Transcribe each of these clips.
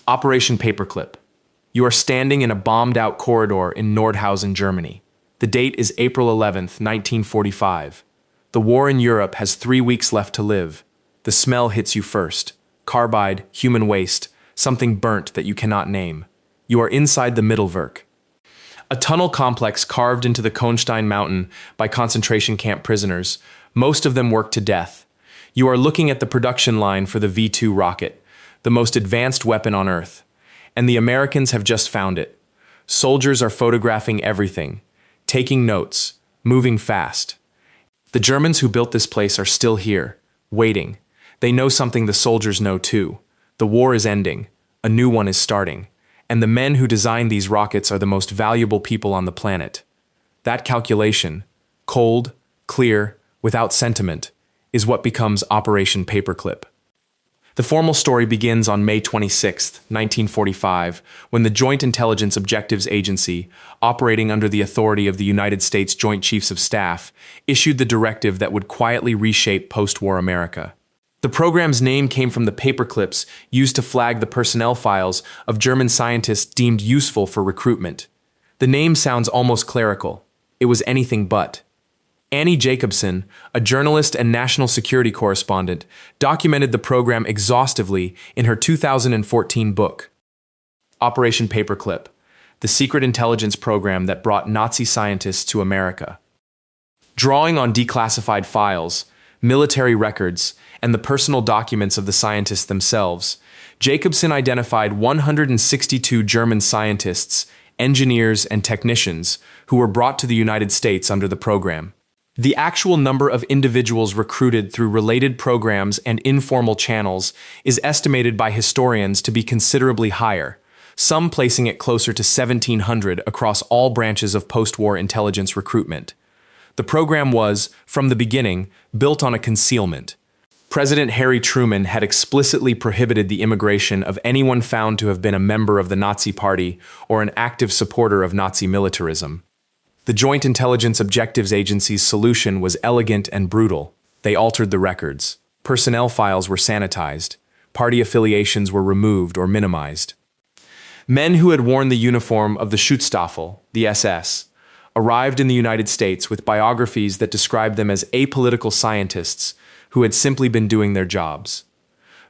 Operation Paperclip. You are standing in a bombed-out corridor in Nordhausen, Germany. The date is April 11th, 1945. The war in Europe has 3 weeks left to live. The smell hits you first. Carbide, human waste, something burnt that you cannot name. You are inside the Mittelwerk, a tunnel complex carved into the Kohnstein mountain by concentration camp prisoners, most of them worked to death. You are looking at the production line for the V-2 rocket, the most advanced weapon on Earth. And the Americans have just found it. Soldiers are photographing everything, taking notes, moving fast. The Germans who built this place are still here, waiting. They know something the soldiers know too. The war is ending. A new one is starting. And the men who designed these rockets are the most valuable people on the planet. That calculation, cold, clear, without sentiment, is what becomes Operation Paperclip. The formal story begins on May 26, 1945, when the Joint Intelligence Objectives Agency, operating under the authority of the United States Joint Chiefs of Staff, issued the directive that would quietly reshape post-war America. The program's name came from the paperclips used to flag the personnel files of German scientists deemed useful for recruitment. The name sounds almost clerical. It was anything but. Annie Jacobson, a journalist and national security correspondent, documented the program exhaustively in her 2014 book, Operation Paperclip, the secret intelligence program that brought Nazi scientists to America. Drawing on declassified files, military records, and the personal documents of the scientists themselves, Jacobson identified 162 German scientists, engineers, and technicians who were brought to the United States under the program. The actual number of individuals recruited through related programs and informal channels is estimated by historians to be considerably higher, some placing it closer to 1,700 across all branches of post-war intelligence recruitment. The program was, from the beginning, built on a concealment. President Harry Truman had explicitly prohibited the immigration of anyone found to have been a member of the Nazi Party or an active supporter of Nazi militarism. The Joint Intelligence Objectives Agency's solution was elegant and brutal. They altered the records. Personnel files were sanitized. Party affiliations were removed or minimized. Men who had worn the uniform of the Schutzstaffel, the SS, arrived in the United States with biographies that described them as apolitical scientists who had simply been doing their jobs.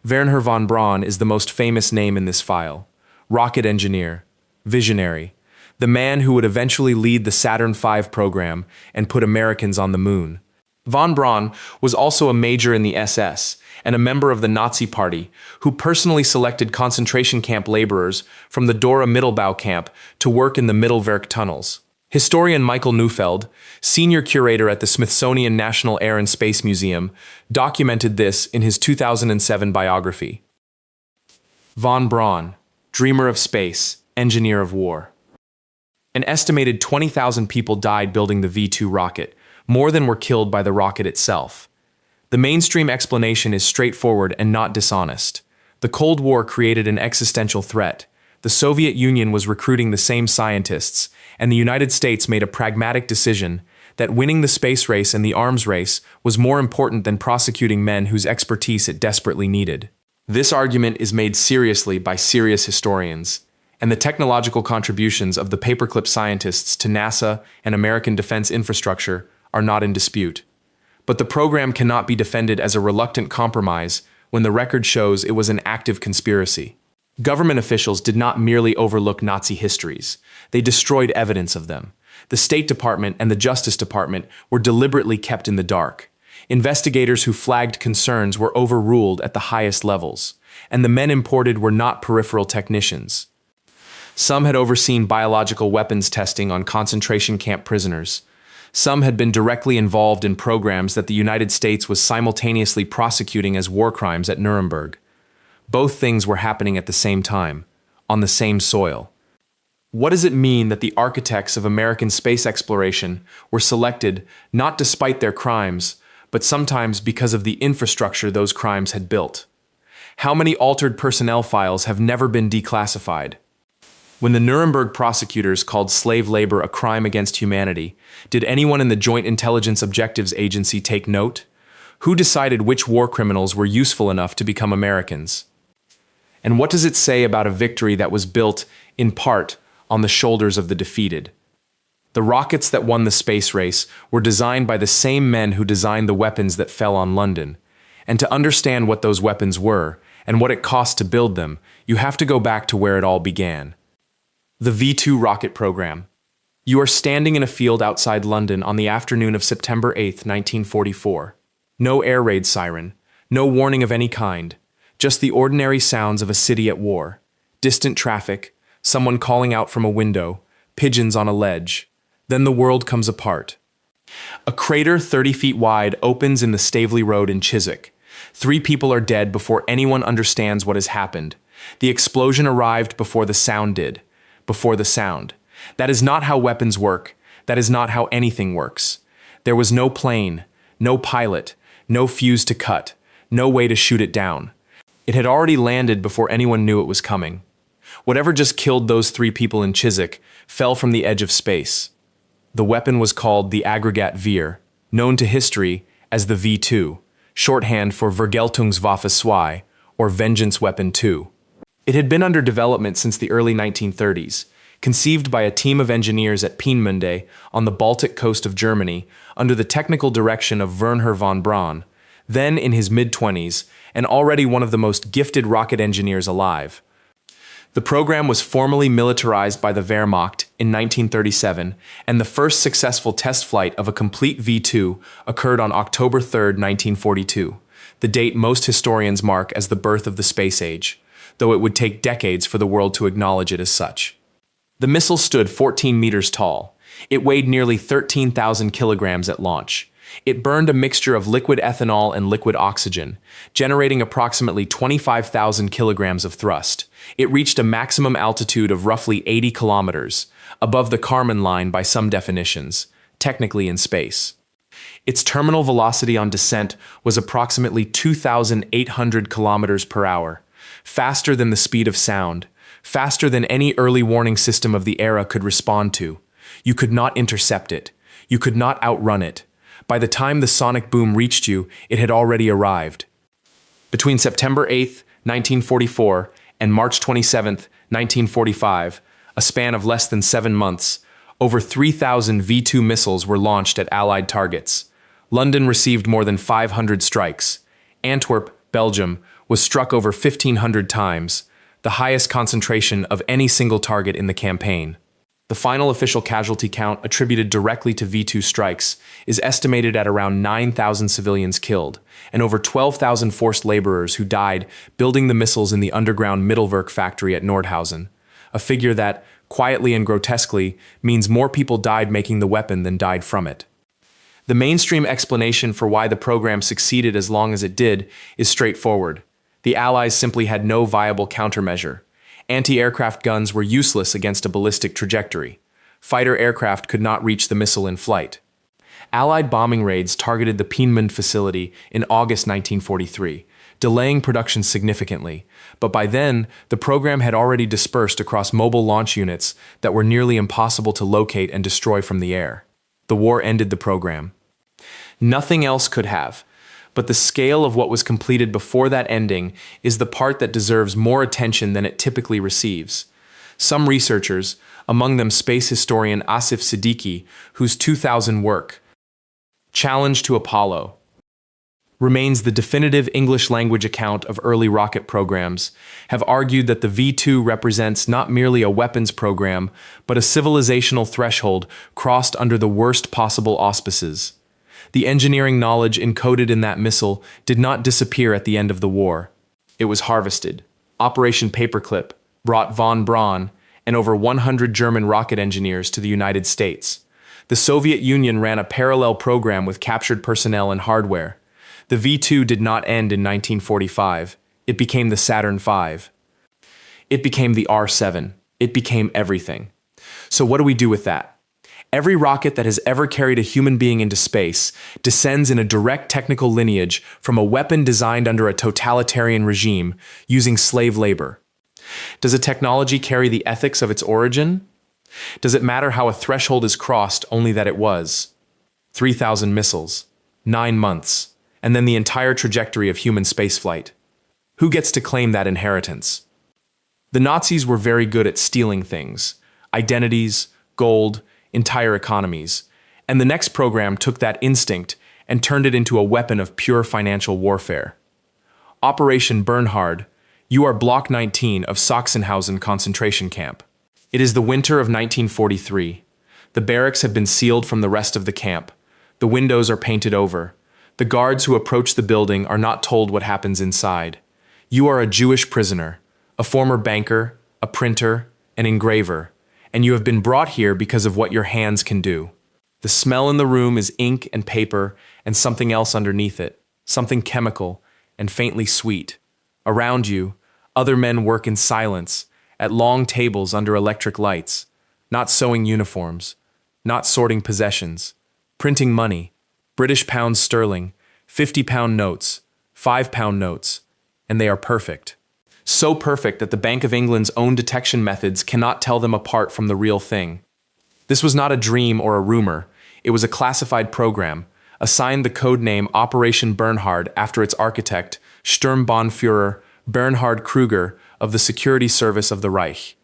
Wernher von Braun is the most famous name in this file. Rocket engineer, visionary, the man who would eventually lead the Saturn V program and put Americans on the moon. Von Braun was also a major in the SS and a member of the Nazi Party who personally selected concentration camp laborers from the Dora Mittelbau camp to work in the Mittelwerk tunnels. Historian Michael Neufeld, senior curator at the Smithsonian National Air and Space Museum, documented this in his 2007 biography. Von Braun, dreamer of space, engineer of war. An estimated 20,000 people died building the V-2 rocket, more than were killed by the rocket itself. The mainstream explanation is straightforward and not dishonest. The Cold War created an existential threat. The Soviet Union was recruiting the same scientists, and the United States made a pragmatic decision that winning the space race and the arms race was more important than prosecuting men whose expertise it desperately needed. This argument is made seriously by serious historians, and the technological contributions of the paperclip scientists to NASA and American defense infrastructure are not in dispute. But the program cannot be defended as a reluctant compromise when the record shows it was an active conspiracy. Government officials did not merely overlook Nazi histories, they destroyed evidence of them. The State Department and the Justice Department were deliberately kept in the dark. Investigators who flagged concerns were overruled at the highest levels, and the men imported were not peripheral technicians. Some had overseen biological weapons testing on concentration camp prisoners. Some had been directly involved in programs that the United States was simultaneously prosecuting as war crimes at Nuremberg. Both things were happening at the same time, on the same soil. What does it mean that the architects of American space exploration were selected not despite their crimes, but sometimes because of the infrastructure those crimes had built? How many altered personnel files have never been declassified? When the Nuremberg prosecutors called slave labor a crime against humanity, did anyone in the Joint Intelligence Objectives Agency take note? Who decided which war criminals were useful enough to become Americans? And what does it say about a victory that was built, in part, on the shoulders of the defeated? The rockets that won the space race were designed by the same men who designed the weapons that fell on London. And to understand what those weapons were, and what it cost to build them, you have to go back to where it all began. The V-2 rocket program. You are standing in a field outside London on the afternoon of September 8, 1944. No air raid siren, no warning of any kind, just the ordinary sounds of a city at war. Distant traffic, someone calling out from a window, pigeons on a ledge. Then the world comes apart. A crater 30 feet wide opens in the Staveley Road in Chiswick. 3 people are dead before anyone understands what has happened. The explosion arrived before the sound did. Before the sound. That is not how weapons work. That is not how anything works. There was no plane, no pilot, no fuse to cut, no way to shoot it down. It had already landed before anyone knew it was coming. Whatever just killed those 3 people in Chiswick fell from the edge of space. The weapon was called the Aggregat Veer, known to history as the V2, shorthand for Vergeltungswaffe 2, or Vengeance Weapon 2. It had been under development since the early 1930s, conceived by a team of engineers at Peenemünde on the Baltic coast of Germany under the technical direction of Wernher von Braun, then in his mid-20s and already one of the most gifted rocket engineers alive. The program was formally militarized by the Wehrmacht in 1937, and the first successful test flight of a complete V-2 occurred on October 3, 1942, the date most historians mark as the birth of the space age, though it would take decades for the world to acknowledge it as such. The missile stood 14 meters tall. It weighed nearly 13,000 kilograms at launch. It burned a mixture of liquid ethanol and liquid oxygen, generating approximately 25,000 kilograms of thrust. It reached a maximum altitude of roughly 80 kilometers, above the Kármán line by some definitions, technically in space. Its terminal velocity on descent was approximately 2,800 kilometers per hour, faster than the speed of sound, faster than any early warning system of the era could respond to. You could not intercept it. You could not outrun it. By the time the sonic boom reached you, it had already arrived. Between September 8, 1944, and March 27, 1945, a span of less than 7 months, over 3,000 V-2 missiles were launched at Allied targets. London received more than 500 strikes. Antwerp, Belgium, was struck over 1,500 times, the highest concentration of any single target in the campaign. The final official casualty count attributed directly to V-2 strikes is estimated at around 9,000 civilians killed, and over 12,000 forced laborers who died building the missiles in the underground Mittelwerk factory at Nordhausen, a figure that, quietly and grotesquely, means more people died making the weapon than died from it. The mainstream explanation for why the program succeeded as long as it did is straightforward. The Allies simply had no viable countermeasure. Anti-aircraft guns were useless against a ballistic trajectory. Fighter aircraft could not reach the missile in flight. Allied bombing raids targeted the Peenemünde facility in August 1943, delaying production significantly, but by then, the program had already dispersed across mobile launch units that were nearly impossible to locate and destroy from the air. The war ended the program. Nothing else could have. But the scale of what was completed before that ending is the part that deserves more attention than it typically receives. Some researchers, among them space historian Asif Siddiqui, whose 2000 work, Challenge to Apollo, remains the definitive English-language account of early rocket programs, have argued that the V-2 represents not merely a weapons program, but a civilizational threshold crossed under the worst possible auspices. The engineering knowledge encoded in that missile did not disappear at the end of the war. It was harvested. Operation Paperclip brought von Braun and over 100 German rocket engineers to the United States. The Soviet Union ran a parallel program with captured personnel and hardware. The V-2 did not end in 1945. It became the Saturn V. It became the R-7. It became everything. So what do we do with that? Every rocket that has ever carried a human being into space descends in a direct technical lineage from a weapon designed under a totalitarian regime using slave labor. Does a technology carry the ethics of its origin? Does it matter how a threshold is crossed, only that it was? 3,000 missiles, 9 months, and then the entire trajectory of human spaceflight. Who gets to claim that inheritance? The Nazis were very good at stealing things: identities, gold, entire economies. And the next program took that instinct and turned it into a weapon of pure financial warfare. Operation Bernhard. You are Block 19 of Sachsenhausen concentration camp. It is the winter of 1943. The barracks have been sealed from the rest of the camp. The windows are painted over. The guards who approach the building are not told what happens inside. You are a Jewish prisoner, a former banker, a printer, an engraver, and you have been brought here because of what your hands can do. The smell in the room is ink and paper and something else underneath it, something chemical and faintly sweet. Around you, other men work in silence, at long tables under electric lights, not sewing uniforms, not sorting possessions, printing money, British pounds sterling, 50-pound notes, 5-pound notes, and they are perfect. So perfect that the Bank of England's own detection methods cannot tell them apart from the real thing. This was not a dream or a rumor. It was a classified program, assigned the code name Operation Bernhard after its architect, Sturmbannführer Bernhard Krüger of the Security Service of the Reich.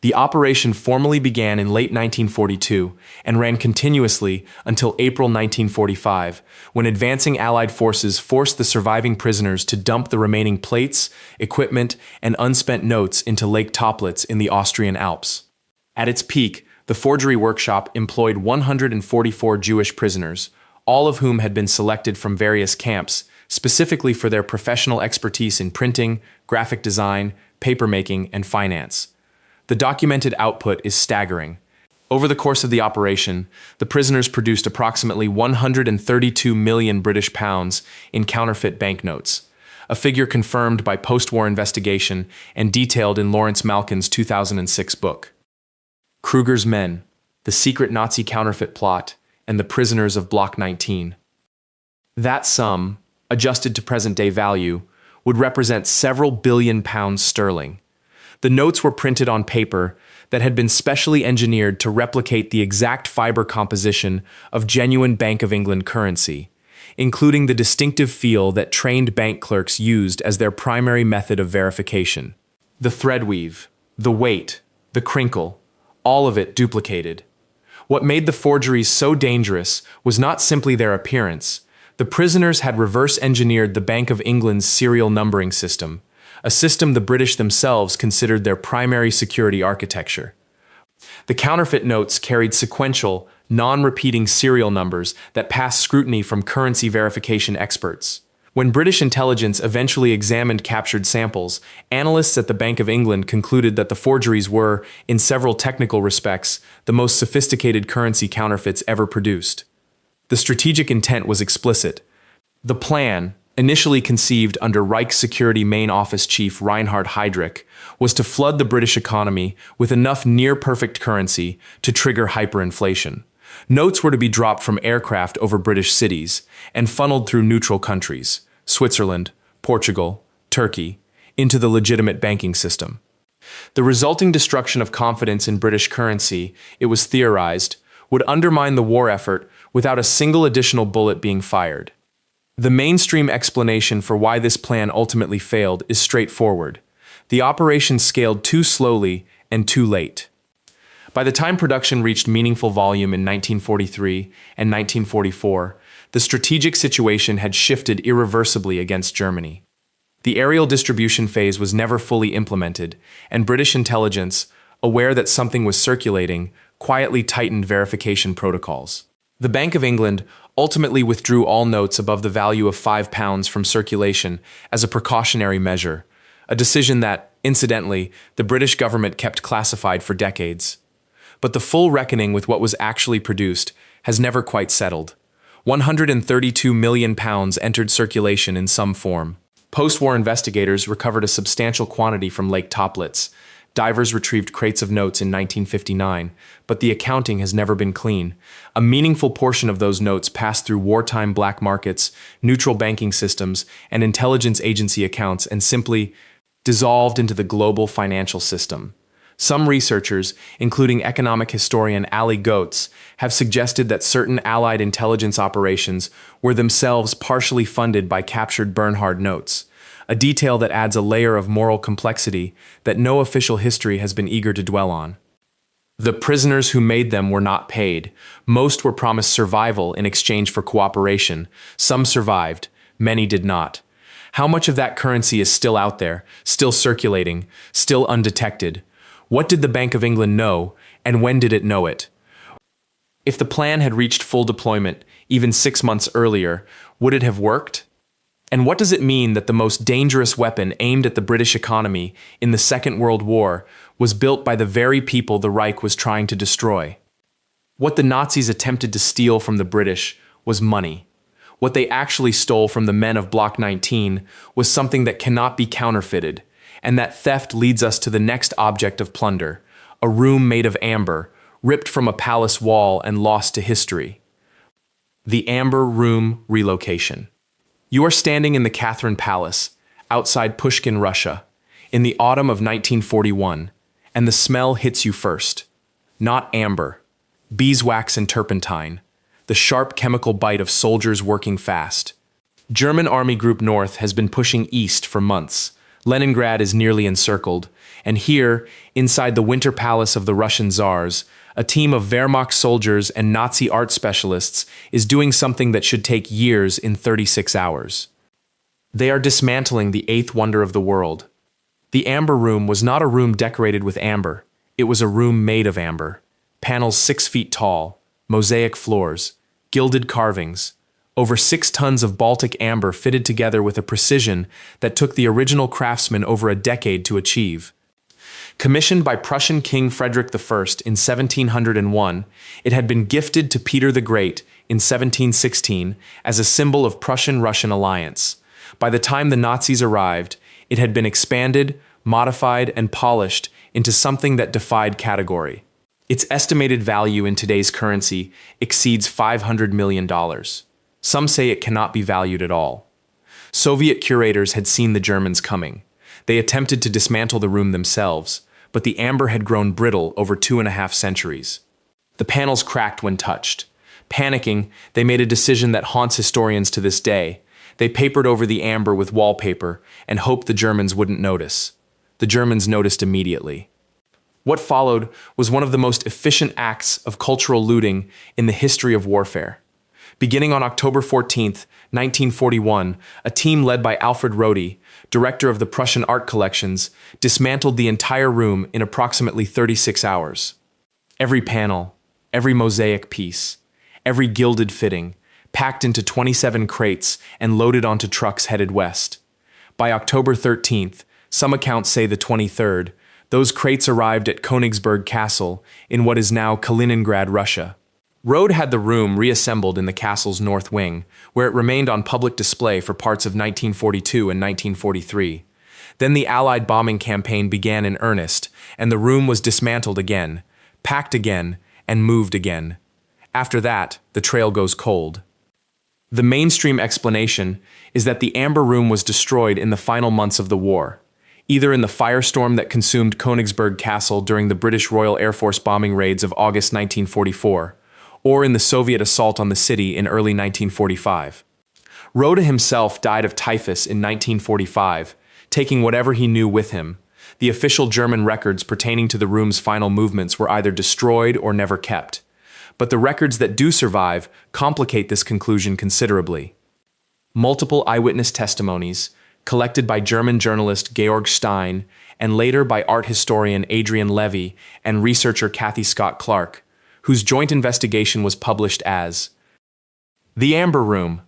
The operation formally began in late 1942 and ran continuously until April 1945, when advancing Allied forces forced the surviving prisoners to dump the remaining plates, equipment, and unspent notes into Lake Toplitz in the Austrian Alps. At its peak, the forgery workshop employed 144 Jewish prisoners, all of whom had been selected from various camps, specifically for their professional expertise in printing, graphic design, papermaking, and finance. The documented output is staggering. Over the course of the operation, the prisoners produced approximately 132 million British pounds in counterfeit banknotes, a figure confirmed by post-war investigation and detailed in Lawrence Malkin's 2006 book. Krüger's Men, the secret Nazi counterfeit plot, and the prisoners of Block 19. That sum, adjusted to present-day value, would represent several billion pounds sterling. The notes were printed on paper that had been specially engineered to replicate the exact fiber composition of genuine Bank of England currency, including the distinctive feel that trained bank clerks used as their primary method of verification. The thread weave, the weight, the crinkle, all of it duplicated. What made the forgeries so dangerous was not simply their appearance. The prisoners had reverse-engineered the Bank of England's serial numbering system, a system the British themselves considered their primary security architecture. The counterfeit notes carried sequential, non-repeating serial numbers that passed scrutiny from currency verification experts. When British intelligence eventually examined captured samples, analysts at the Bank of England concluded that the forgeries were, in several technical respects, the most sophisticated currency counterfeits ever produced. The strategic intent was explicit. The plan, initially conceived under Reich Security Main Office Chief Reinhard Heydrich, was to flood the British economy with enough near-perfect currency to trigger hyperinflation. Notes were to be dropped from aircraft over British cities and funneled through neutral countries, Switzerland, Portugal, Turkey, into the legitimate banking system. The resulting destruction of confidence in British currency, it was theorized, would undermine the war effort without a single additional bullet being fired. The mainstream explanation for why this plan ultimately failed is straightforward. The operation scaled too slowly and too late. By the time production reached meaningful volume in 1943 and 1944, the strategic situation had shifted irreversibly against Germany. The aerial distribution phase was never fully implemented, and British intelligence, aware that something was circulating, quietly tightened verification protocols. The Bank of England ultimately withdrew all notes above the value of £5 from circulation as a precautionary measure, a decision that, incidentally, the British government kept classified for decades. But the full reckoning with what was actually produced has never quite settled. £132 million entered circulation in some form. Post-war investigators recovered a substantial quantity from Lake Toplitz. Divers retrieved crates of notes in 1959, but the accounting has never been clean. A meaningful portion of those notes passed through wartime black markets, neutral banking systems, and intelligence agency accounts and simply dissolved into the global financial system. Some researchers, including economic historian Ali Goetz, have suggested that certain Allied intelligence operations were themselves partially funded by captured Bernhard notes, a detail that adds a layer of moral complexity that no official history has been eager to dwell on. The prisoners who made them were not paid. Most were promised survival in exchange for cooperation. Some survived, many did not. How much of that currency is still out there, still circulating, still undetected? What did the Bank of England know, and when did it know it? If the plan had reached full deployment, even 6 months earlier, would it have worked? And what does it mean that the most dangerous weapon aimed at the British economy in the Second World War was built by the very people the Reich was trying to destroy? What the Nazis attempted to steal from the British was money. What they actually stole from the men of Block 19 was something that cannot be counterfeited, and that theft leads us to the next object of plunder, a room made of amber, ripped from a palace wall and lost to history. The Amber Room Relocation. You are standing in the Catherine Palace, outside Pushkin, Russia, in the autumn of 1941, and the smell hits you first. Not amber, beeswax and turpentine, the sharp chemical bite of soldiers working fast. German Army Group North has been pushing east for months. Leningrad is nearly encircled, and here, inside the winter palace of the Russian Tsars, a team of Wehrmacht soldiers and Nazi art specialists is doing something that should take years in 36 hours. They are dismantling the eighth wonder of the world. The Amber Room was not a room decorated with amber. It was a room made of amber. Panels 6 feet tall, mosaic floors, gilded carvings, over 6 tons of Baltic amber fitted together with a precision that took the original craftsman over a decade to achieve. Commissioned by Prussian King Frederick I in 1701, it had been gifted to Peter the Great in 1716 as a symbol of Prussian-Russian alliance. By the time the Nazis arrived, it had been expanded, modified, and polished into something that defied category. Its estimated value in today's currency exceeds $500 million. Some say it cannot be valued at all. Soviet curators had seen the Germans coming. They attempted to dismantle the room themselves, but the amber had grown brittle over 2.5 centuries. The panels cracked when touched. Panicking, they made a decision that haunts historians to this day. They papered over the amber with wallpaper and hoped the Germans wouldn't notice. The Germans noticed immediately. What followed was one of the most efficient acts of cultural looting in the history of warfare. Beginning on October 14, 1941, a team led by Alfred Rohde, director of the Prussian art collections, dismantled the entire room in approximately 36 hours. Every panel, every mosaic piece, every gilded fitting, packed into 27 crates and loaded onto trucks headed west. By October 13th, some accounts say the 23rd, those crates arrived at Königsberg Castle in what is now Kaliningrad, Russia. Rohde had the room reassembled in the castle's north wing, where it remained on public display for parts of 1942 and 1943. Then the Allied bombing campaign began in earnest, and the room was dismantled again, packed again, and moved again. After that, the trail goes cold. The mainstream explanation is that the Amber Room was destroyed in the final months of the war, either in the firestorm that consumed Königsberg Castle during the British Royal Air Force bombing raids of August 1944, or in the Soviet assault on the city in early 1945. Rohde himself died of typhus in 1945, taking whatever he knew with him. The official German records pertaining to the room's final movements were either destroyed or never kept. But the records that do survive complicate this conclusion considerably. Multiple eyewitness testimonies, collected by German journalist Georg Stein and later by art historian Adrian Levy and researcher Kathy Scott Clark, whose joint investigation was published as The Amber Room,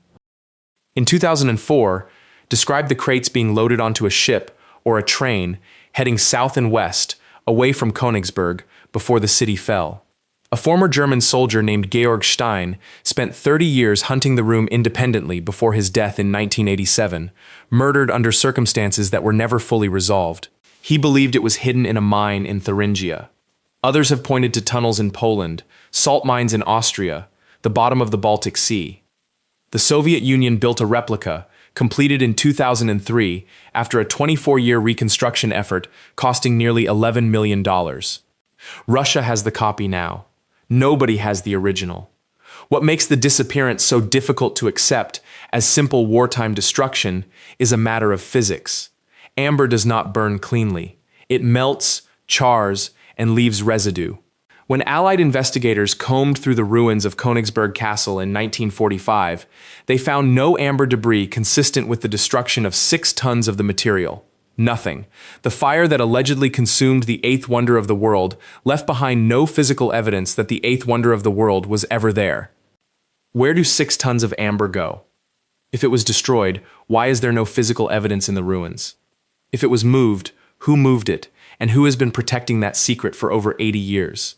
in 2004, described the crates being loaded onto a ship or a train heading south and west away from Königsberg before the city fell. A former German soldier named Georg Stein spent 30 years hunting the room independently before his death in 1987, murdered under circumstances that were never fully resolved. He believed it was hidden in a mine in Thuringia. Others have pointed to tunnels in Poland, salt mines in Austria, the bottom of the Baltic Sea. The Soviet Union built a replica, completed in 2003 after a 24-year reconstruction effort costing nearly $11 million. Russia has the copy now. Nobody has the original. What makes the disappearance so difficult to accept, as simple wartime destruction, is a matter of physics. Amber does not burn cleanly. It melts, chars, and leaves residue. When Allied investigators combed through the ruins of Königsberg Castle in 1945, they found no amber debris consistent with the destruction of 6 tons of the material. Nothing. The fire that allegedly consumed the eighth wonder of the world left behind no physical evidence that the eighth wonder of the world was ever there. Where do 6 tons of amber go? If it was destroyed, why is there no physical evidence in the ruins? If it was moved, who moved it, and who has been protecting that secret for over 80 years?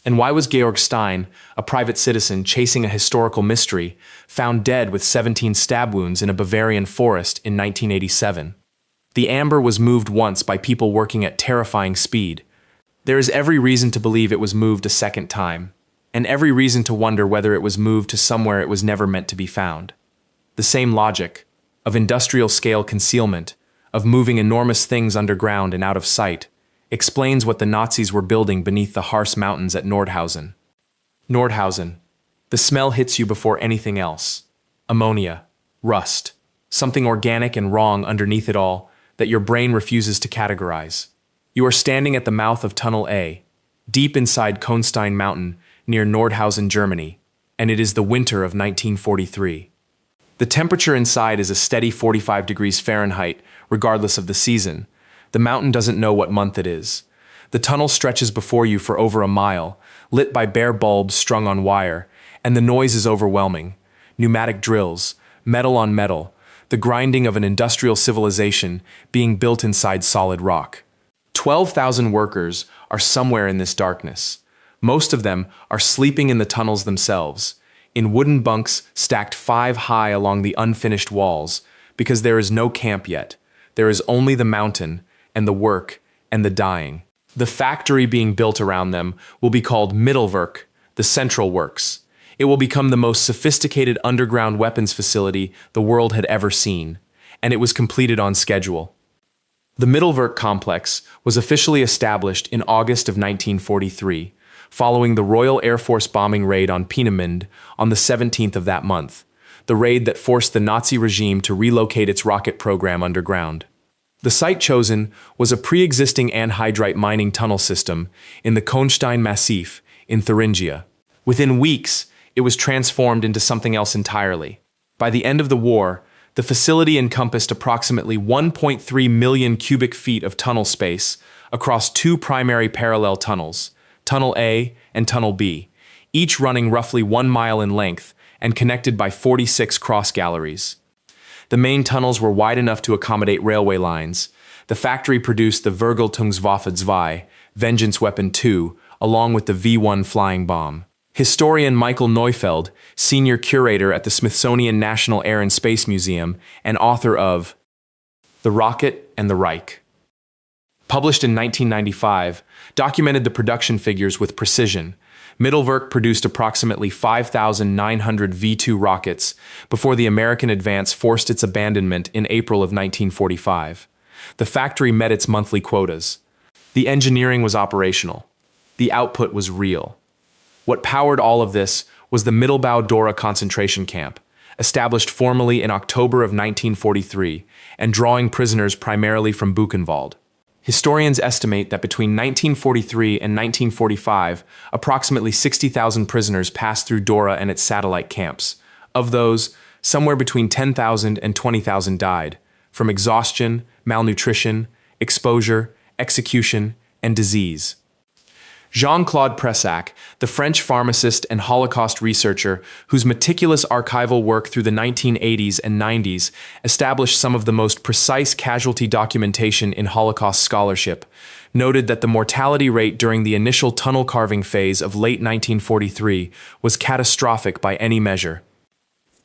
And why was Georg Stein, a private citizen chasing a historical mystery, found dead with 17 stab wounds in a Bavarian forest in 1987? The amber was moved once by people working at terrifying speed. There is every reason to believe it was moved a second time, and every reason to wonder whether it was moved to somewhere it was never meant to be found. The same logic, of industrial-scale concealment, of moving enormous things underground and out of sight, explains what the Nazis were building beneath the Harz Mountains at Nordhausen. Nordhausen. The smell hits you before anything else. Ammonia. Rust. Something organic and wrong underneath it all that your brain refuses to categorize. You are standing at the mouth of Tunnel A, deep inside Kohnstein Mountain, near Nordhausen, Germany, and it is the winter of 1943. The temperature inside is a steady 45 degrees Fahrenheit, regardless of the season. The mountain doesn't know what month it is. The tunnel stretches before you for over a mile, lit by bare bulbs strung on wire, and the noise is overwhelming. Pneumatic drills, metal on metal, the grinding of an industrial civilization being built inside solid rock. 12,000 workers are somewhere in this darkness. Most of them are sleeping in the tunnels themselves, in wooden bunks stacked 5 high along the unfinished walls, because there is no camp yet. There is only the mountain, and the work, and the dying. The factory being built around them will be called Mittelwerk, the Central Works. It will become the most sophisticated underground weapons facility the world had ever seen, and it was completed on schedule. The Mittelwerk complex was officially established in August of 1943, following the Royal Air Force bombing raid on Peenemünde on the 17th of that month, the raid that forced the Nazi regime to relocate its rocket program underground. The site chosen was a pre-existing anhydrite mining tunnel system in the Kohnstein Massif in Thuringia. Within weeks, it was transformed into something else entirely. By the end of the war, the facility encompassed approximately 1.3 million cubic feet of tunnel space across 2 primary parallel tunnels, Tunnel A and Tunnel B, each running roughly 1 mile in length and connected by 46 cross galleries. The main tunnels were wide enough to accommodate railway lines. The factory produced the Vergeltungswaffe 2, Vengeance Weapon 2, along with the V-1 flying bomb. Historian Michael Neufeld, senior curator at the Smithsonian National Air and Space Museum and author of The Rocket and the Reich, published in 1995, documented the production figures with precision. Mittelwerk produced approximately 5,900 V-2 rockets before the American advance forced its abandonment in April of 1945. The factory met its monthly quotas. The engineering was operational. The output was real. What powered all of this was the Mittelbau-Dora concentration camp, established formally in October of 1943 and drawing prisoners primarily from Buchenwald. Historians estimate that between 1943 and 1945, approximately 60,000 prisoners passed through Dora and its satellite camps. Of those, somewhere between 10,000 and 20,000 died, from exhaustion, malnutrition, exposure, execution, and disease. Jean-Claude Pressac, the French pharmacist and Holocaust researcher whose meticulous archival work through the 1980s and 90s established some of the most precise casualty documentation in Holocaust scholarship, noted that the mortality rate during the initial tunnel carving phase of late 1943 was catastrophic by any measure.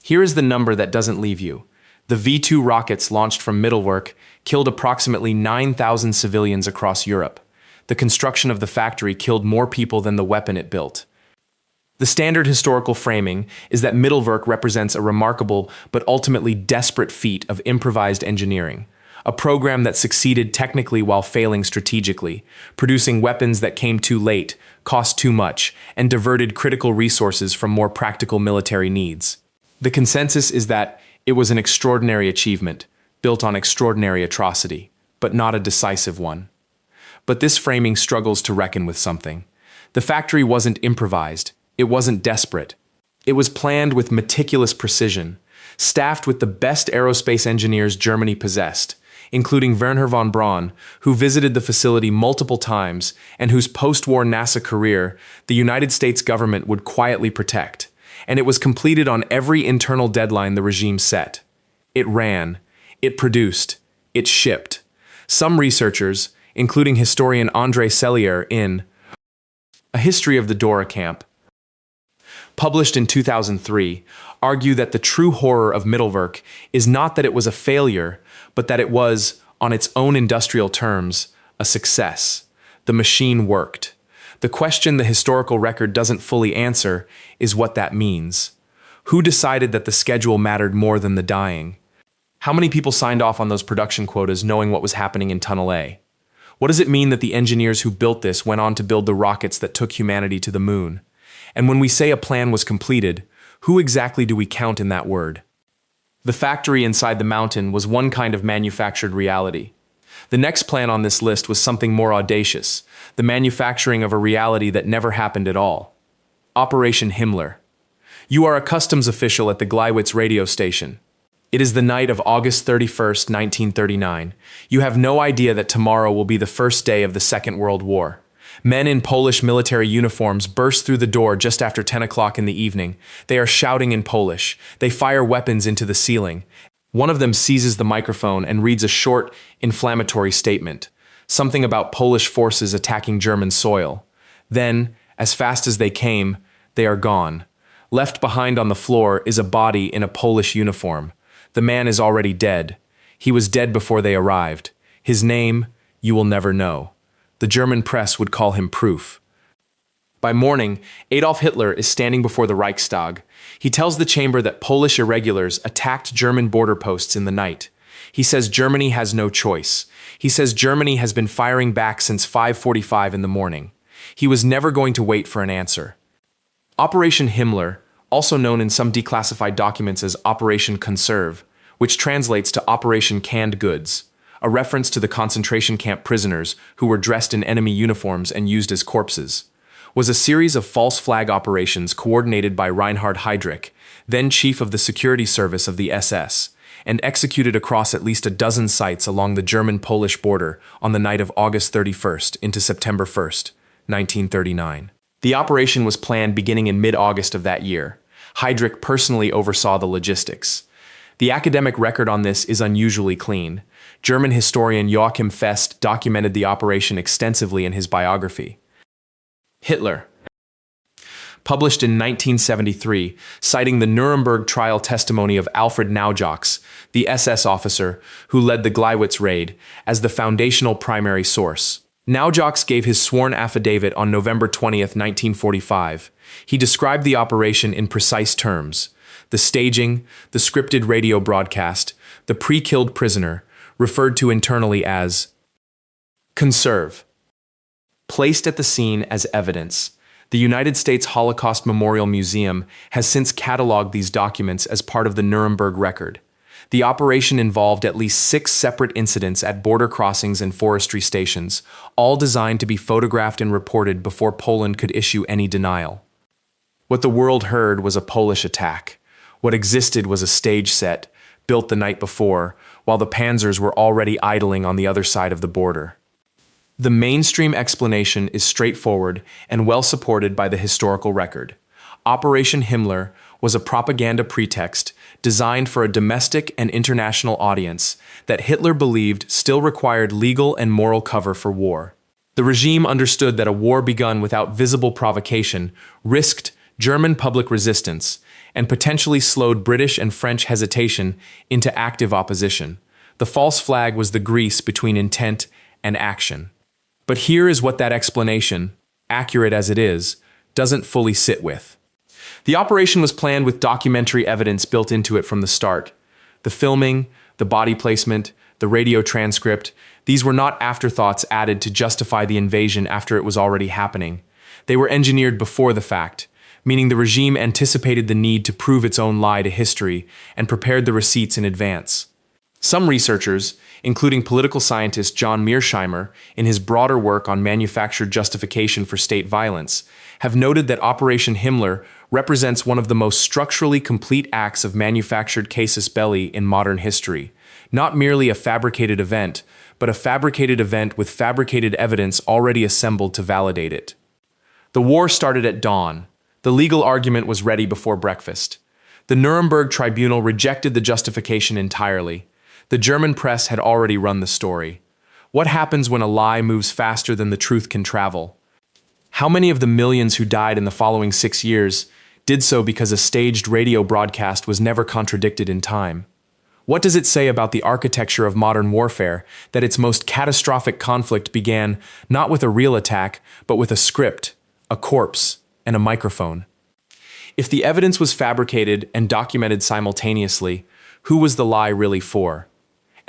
Here is the number that doesn't leave you. The V-2 rockets launched from Mittelwerk killed approximately 9,000 civilians across Europe. The construction of the factory killed more people than the weapon it built. The standard historical framing is that Mittelwerk represents a remarkable but ultimately desperate feat of improvised engineering, a program that succeeded technically while failing strategically, producing weapons that came too late, cost too much, and diverted critical resources from more practical military needs. The consensus is that it was an extraordinary achievement, built on extraordinary atrocity, but not a decisive one. But this framing struggles to reckon with something. The factory wasn't improvised, it wasn't desperate. It was planned with meticulous precision, staffed with the best aerospace engineers Germany possessed, including Wernher von Braun, who visited the facility multiple times and whose post-war NASA career the United States government would quietly protect. And it was completed on every internal deadline the regime set. It ran, it produced, it shipped. Some researchers, including historian André Sellier in A History of the Dora Camp, published in 2003, argue that the true horror of Mittelwerk is not that it was a failure, but that it was, on its own industrial terms, a success. The machine worked. The question the historical record doesn't fully answer is what that means. Who decided that the schedule mattered more than the dying? How many people signed off on those production quotas knowing what was happening in Tunnel A? What does it mean that the engineers who built this went on to build the rockets that took humanity to the moon? And when we say a plan was completed, who exactly do we count in that word? The factory inside the mountain was one kind of manufactured reality. The next plan on this list was something more audacious, the manufacturing of a reality that never happened at all. Operation Himmler. You are a customs official at the Gleiwitz radio station. It is the night of August 31st, 1939. You have no idea that tomorrow will be the first day of the Second World War. Men in Polish military uniforms burst through the door just after 10 o'clock in the evening. They are shouting in Polish. They fire weapons into the ceiling. One of them seizes the microphone and reads a short, inflammatory statement, something about Polish forces attacking German soil. Then, as fast as they came, they are gone. Left behind on the floor is a body in a Polish uniform. The man is already dead. He was dead before they arrived. His name, you will never know. The German press would call him proof. By morning, Adolf Hitler is standing before the Reichstag. He tells the chamber that Polish irregulars attacked German border posts in the night. He says Germany has no choice. He says Germany has been firing back since 5:45 in the morning. He was never going to wait for an answer. Operation Himmler, also known in some declassified documents as Operation Conserve, which translates to Operation Canned Goods, a reference to the concentration camp prisoners who were dressed in enemy uniforms and used as corpses, was a series of false flag operations coordinated by Reinhard Heydrich, then chief of the security service of the SS, and executed across at least a dozen sites along the German-Polish border on the night of August 31st into September 1st, 1939. The operation was planned beginning in mid-August of that year. Heydrich personally oversaw the logistics. The academic record on this is unusually clean. German historian Joachim Fest documented the operation extensively in his biography. Hitler. Published in 1973, citing the Nuremberg trial testimony of Alfred Naujoks, the SS officer who led the Gleiwitz raid, as the foundational primary source. Naujoks gave his sworn affidavit on November 20th, 1945. He described the operation in precise terms: the staging, the scripted radio broadcast, the pre-killed prisoner, referred to internally as conserve. Placed at the scene as evidence, the United States Holocaust Memorial Museum has since cataloged these documents as part of the Nuremberg record. The operation involved at least 6 separate incidents at border crossings and forestry stations, all designed to be photographed and reported before Poland could issue any denial. What the world heard was a Polish attack. What existed was a stage set, built the night before, while the panzers were already idling on the other side of the border. The mainstream explanation is straightforward and well supported by the historical record. Operation Himmler was a propaganda pretext designed for a domestic and international audience that Hitler believed still required legal and moral cover for war. The regime understood that a war begun without visible provocation risked German public resistance and potentially slowed British and French hesitation into active opposition. The false flag was the grease between intent and action. But here is what that explanation, accurate as it is, doesn't fully sit with. The operation was planned with documentary evidence built into it from the start. The filming, the body placement, the radio transcript, these were not afterthoughts added to justify the invasion after it was already happening. They were engineered before the fact, meaning the regime anticipated the need to prove its own lie to history and prepared the receipts in advance. Some researchers, including political scientist John Mearsheimer in his broader work on manufactured justification for state violence, have noted that Operation Himmler represents one of the most structurally complete acts of manufactured casus belli in modern history, not merely a fabricated event, but a fabricated event with fabricated evidence already assembled to validate it. The war started at dawn. The legal argument was ready before breakfast. The Nuremberg tribunal rejected the justification entirely. The German press had already run the story. What happens when a lie moves faster than the truth can travel? How many of the millions who died in the following 6 years did so because a staged radio broadcast was never contradicted in time? What does it say about the architecture of modern warfare that its most catastrophic conflict began not with a real attack, but with a script, a corpse, and a microphone? If the evidence was fabricated and documented simultaneously, who was the lie really for?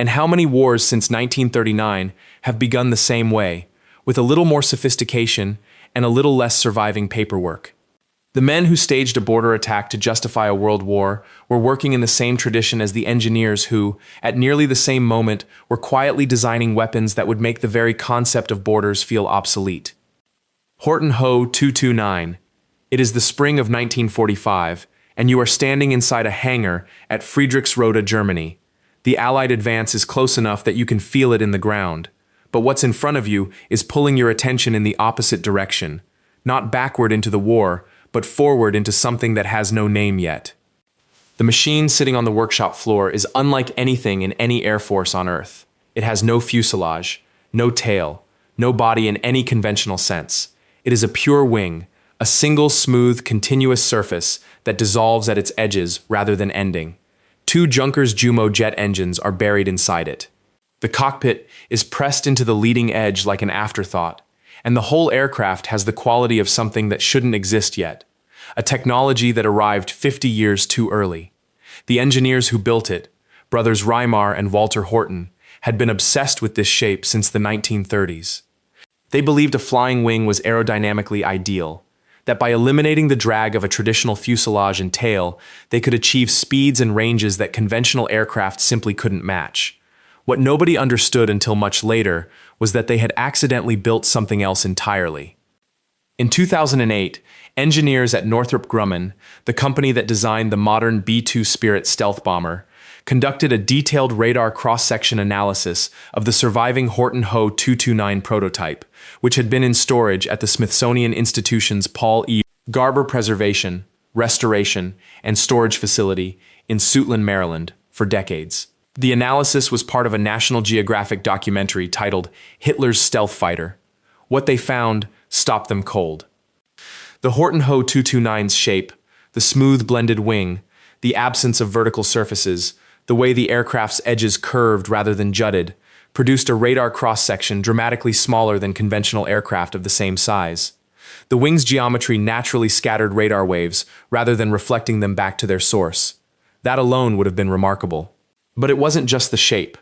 And how many wars since 1939 have begun the same way, with a little more sophistication and a little less surviving paperwork? The men who staged a border attack to justify a world war were working in the same tradition as the engineers who, at nearly the same moment, were quietly designing weapons that would make the very concept of borders feel obsolete. Horten Ho 229. It is the spring of 1945, and you are standing inside a hangar at Friedrichsroda, Germany. The Allied advance is close enough that you can feel it in the ground, but what's in front of you is pulling your attention in the opposite direction, not backward into the war, but forward into something that has no name yet. The machine sitting on the workshop floor is unlike anything in any air force on Earth. It has no fuselage, no tail, no body in any conventional sense. It is a pure wing, a single smooth, continuous surface that dissolves at its edges rather than ending. 2 Junkers Jumo jet engines are buried inside it. The cockpit is pressed into the leading edge like an afterthought, and the whole aircraft has the quality of something that shouldn't exist yet, a technology that arrived 50 years too early. The engineers who built it, brothers Reimar and Walter Horten, had been obsessed with this shape since the 1930s. They believed a flying wing was aerodynamically ideal, that by eliminating the drag of a traditional fuselage and tail, they could achieve speeds and ranges that conventional aircraft simply couldn't match. What nobody understood until much later was that they had accidentally built something else entirely. In 2008, engineers at Northrop Grumman, the company that designed the modern B-2 Spirit stealth bomber, conducted a detailed radar cross-section analysis of the surviving Horten Ho 229 prototype, which had been in storage at the Smithsonian Institution's Paul E. Garber Preservation, Restoration, and Storage Facility in Suitland, Maryland, for decades. The analysis was part of a National Geographic documentary titled Hitler's Stealth Fighter. What they found stopped them cold. The Horten Ho 229's shape, the smooth blended wing, the absence of vertical surfaces, the way the aircraft's edges curved rather than jutted, produced a radar cross-section dramatically smaller than conventional aircraft of the same size. The wing's geometry naturally scattered radar waves rather than reflecting them back to their source. That alone would have been remarkable. But it wasn't just the shape.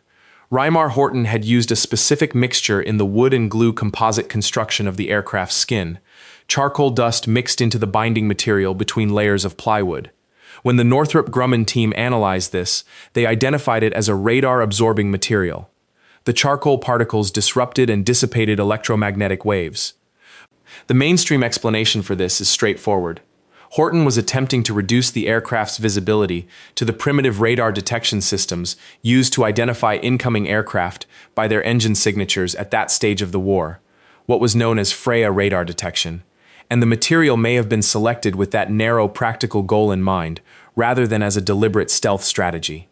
Reimar Horten had used a specific mixture in the wood and glue composite construction of the aircraft's skin, charcoal dust mixed into the binding material between layers of plywood. When the Northrop Grumman team analyzed this, they identified it as a radar-absorbing material. The charcoal particles disrupted and dissipated electromagnetic waves. The mainstream explanation for this is straightforward. Horten was attempting to reduce the aircraft's visibility to the primitive radar detection systems used to identify incoming aircraft by their engine signatures at that stage of the war, what was known as Freya radar detection, and the material may have been selected with that narrow practical goal in mind, rather than as a deliberate stealth strategy.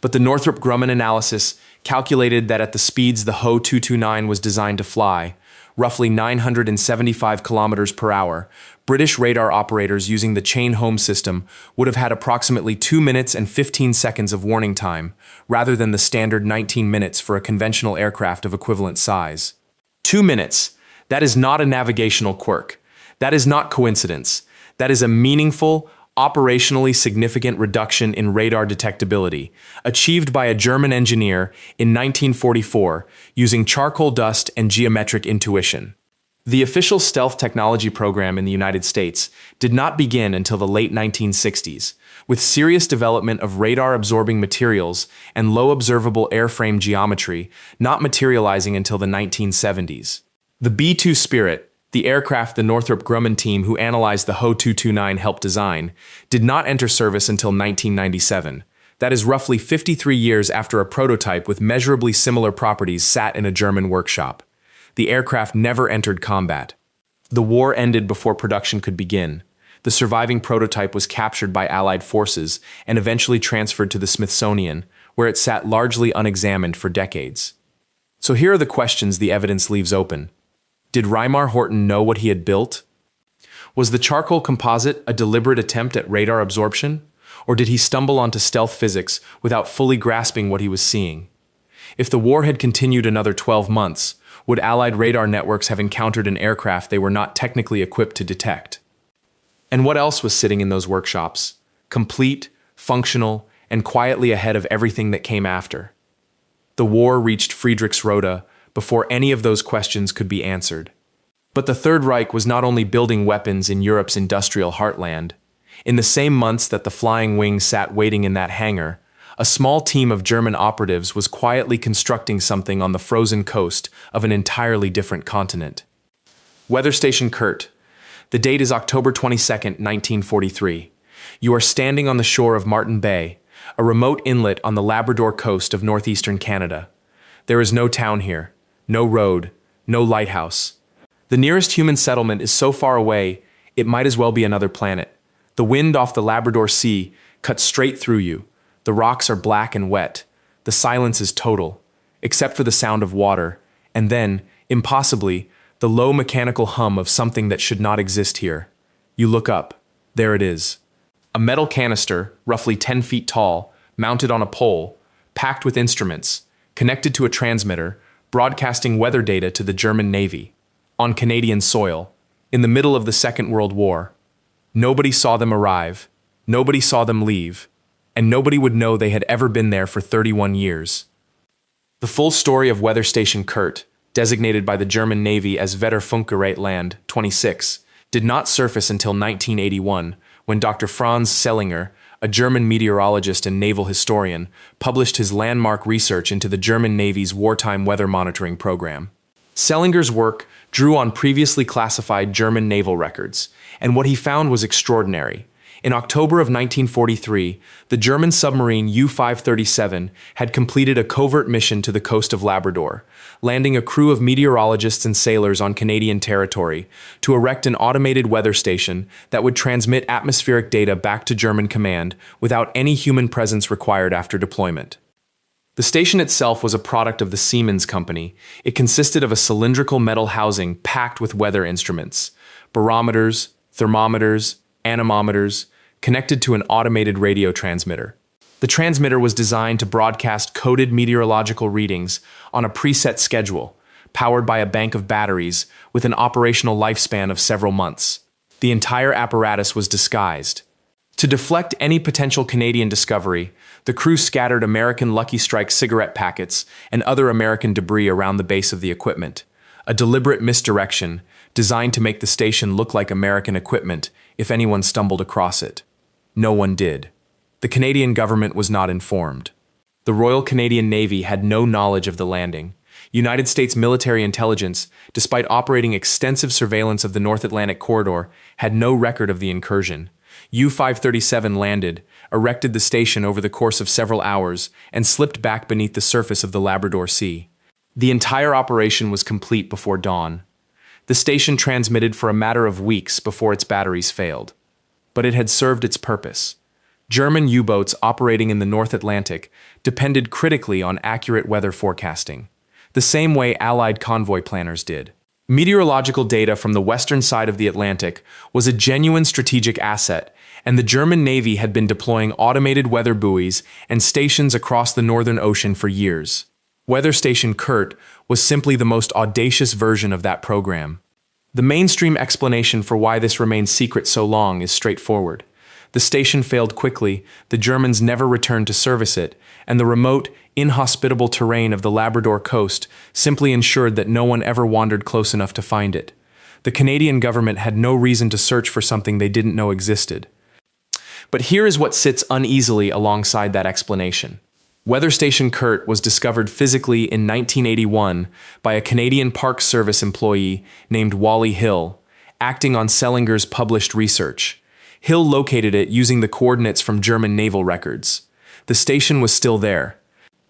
But the Northrop Grumman analysis calculated that at the speeds the Ho 229 was designed to fly, roughly 975 kilometers per hour, British radar operators using the chain home system would have had approximately 2 minutes and 15 seconds of warning time, rather than the standard 19 minutes for a conventional aircraft of equivalent size. 2 minutes. That is not a navigational quirk. That is not coincidence. That is a meaningful, operationally significant reduction in radar detectability, achieved by a German engineer in 1944 using charcoal dust and geometric intuition. The official stealth technology program in the United States did not begin until the late 1960s, with serious development of radar-absorbing materials and low observable airframe geometry not materializing until the 1970s. The B-2 Spirit, the aircraft the Northrop Grumman team who analyzed the Ho 229 helped design, did not enter service until 1997. That is roughly 53 years after a prototype with measurably similar properties sat in a German workshop. The aircraft never entered combat. The war ended before production could begin. The surviving prototype was captured by Allied forces and eventually transferred to the Smithsonian, where it sat largely unexamined for decades. So here are the questions the evidence leaves open. Did Reimar Horten know what he had built? Was the charcoal composite a deliberate attempt at radar absorption? Or did he stumble onto stealth physics without fully grasping what he was seeing? If the war had continued another 12 months, would Allied radar networks have encountered an aircraft they were not technically equipped to detect? And what else was sitting in those workshops? Complete, functional, and quietly ahead of everything that came after. The war reached Friedrichsroda before any of those questions could be answered. But the Third Reich was not only building weapons in Europe's industrial heartland. In the same months that the Flying Wing sat waiting in that hangar, a small team of German operatives was quietly constructing something on the frozen coast of an entirely different continent. Weather Station Kurt. The date is October 22, 1943. You are standing on the shore of Martin Bay, a remote inlet on the Labrador coast of northeastern Canada. There is no town here, no road, no lighthouse. The nearest human settlement is so far away, it might as well be another planet. The wind off the Labrador Sea cuts straight through you. The rocks are black and wet. The silence is total, except for the sound of water, and then, impossibly, the low mechanical hum of something that should not exist here. You look up. There it is. A metal canister, roughly 10 feet tall, mounted on a pole, packed with instruments, connected to a transmitter, broadcasting weather data to the German Navy, on Canadian soil, in the middle of the Second World War. Nobody saw them arrive, nobody saw them leave, and nobody would know they had ever been there for 31 years. The full story of Weather Station Kurt, designated by the German Navy as Wetterfunkgerät Land 26, did not surface until 1981, when Dr. Franz Sellinger, a German meteorologist and naval historian, published his landmark research into the German Navy's wartime weather monitoring program. Sellinger's work drew on previously classified German naval records, and what he found was extraordinary. In October of 1943, the German submarine U-537 had completed a covert mission to the coast of Labrador, landing a crew of meteorologists and sailors on Canadian territory to erect an automated weather station that would transmit atmospheric data back to German command without any human presence required after deployment. The station itself was a product of the Siemens Company. It consisted of a cylindrical metal housing packed with weather instruments, barometers, thermometers, anemometers, connected to an automated radio transmitter. The transmitter was designed to broadcast coded meteorological readings on a preset schedule, powered by a bank of batteries with an operational lifespan of several months. The entire apparatus was disguised. To deflect any potential Canadian discovery, the crew scattered American Lucky Strike cigarette packets and other American debris around the base of the equipment, a deliberate misdirection designed to make the station look like American equipment if anyone stumbled across it. No one did. The Canadian government was not informed. The Royal Canadian Navy had no knowledge of the landing. United States military intelligence, despite operating extensive surveillance of the North Atlantic corridor, had no record of the incursion. U-537 landed, erected the station over the course of several hours, and slipped back beneath the surface of the Labrador Sea. The entire operation was complete before dawn. The station transmitted for a matter of weeks before its batteries failed. But it had served its purpose. German U-boats operating in the North Atlantic depended critically on accurate weather forecasting, the same way Allied convoy planners did. Meteorological data from the western side of the Atlantic was a genuine strategic asset, and the German Navy had been deploying automated weather buoys and stations across the Northern Ocean for years. Weather Station Kurt was simply the most audacious version of that program. The mainstream explanation for why this remained secret so long is straightforward. The station failed quickly, the Germans never returned to service it, and the remote, inhospitable terrain of the Labrador coast simply ensured that no one ever wandered close enough to find it. The Canadian government had no reason to search for something they didn't know existed. But here is what sits uneasily alongside that explanation. Weather Station Kurt was discovered physically in 1981 by a Canadian Park Service employee named Wally Hill, acting on Selinger's published research. Hill located it using the coordinates from German naval records. The station was still there,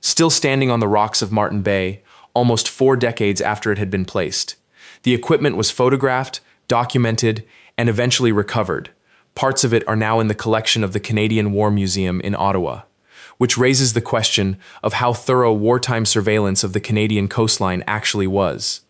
still standing on the rocks of Martin Bay, almost 4 decades after it had been placed. The equipment was photographed, documented, and eventually recovered. Parts of it are now in the collection of the Canadian War Museum in Ottawa, which raises the question of how thorough wartime surveillance of the Canadian coastline actually was.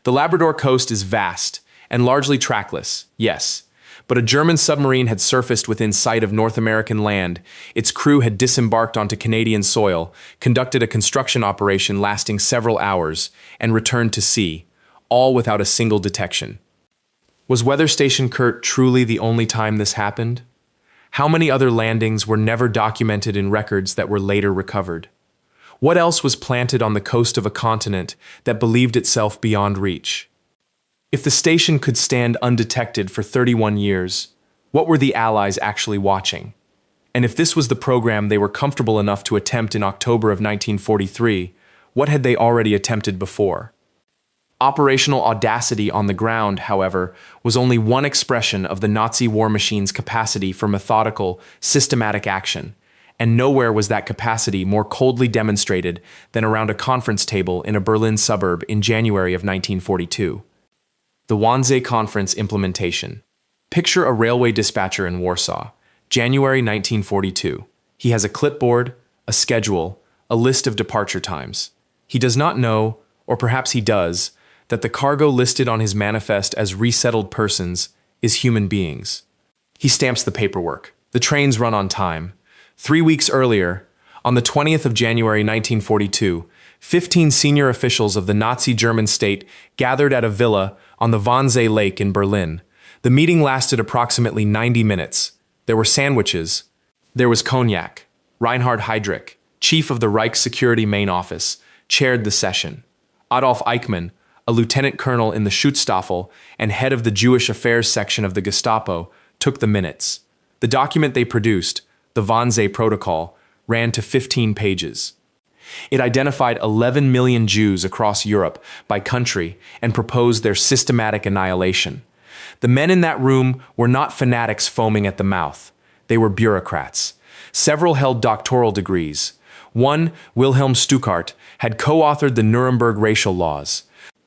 The Labrador coast is vast and largely trackless, yes, but a German submarine had surfaced within sight of North American land, its crew had disembarked onto Canadian soil, conducted a construction operation lasting several hours, and returned to sea, all without a single detection. Was Weather Station Kurt truly the only time this happened? How many other landings were never documented in records that were later recovered? What else was planted on the coast of a continent that believed itself beyond reach? If the station could stand undetected for 31 years, what were the Allies actually watching? And if this was the program they were comfortable enough to attempt in October of 1943, what had they already attempted before? Operational audacity on the ground, however, was only one expression of the Nazi war machine's capacity for methodical, systematic action, and nowhere was that capacity more coldly demonstrated than around a conference table in a Berlin suburb in January of 1942. The Wannsee Conference implementation. Picture a railway dispatcher in Warsaw, January 1942. He has a clipboard, a schedule, a list of departure times. He does not know, or perhaps he does, that the cargo listed on his manifest as resettled persons is human beings. He stamps the paperwork. The trains run on time. 3 weeks earlier, on the 20th of January 1942, 15 senior officials of the Nazi German state gathered at a villa on the Wannsee Lake in Berlin. The meeting lasted approximately 90 minutes. There were sandwiches. There was cognac. Reinhard Heydrich, chief of the Reich Security Main Office, chaired the session. Adolf Eichmann, a lieutenant colonel in the Schutzstaffel and head of the Jewish Affairs section of the Gestapo, took the minutes. The document they produced, the Wannsee Protocol, ran to 15 pages. It identified 11 million Jews across Europe by country and proposed their systematic annihilation. The men in that room were not fanatics foaming at the mouth. They were bureaucrats. Several held doctoral degrees. One, Wilhelm Stuckart, had co-authored the Nuremberg racial laws.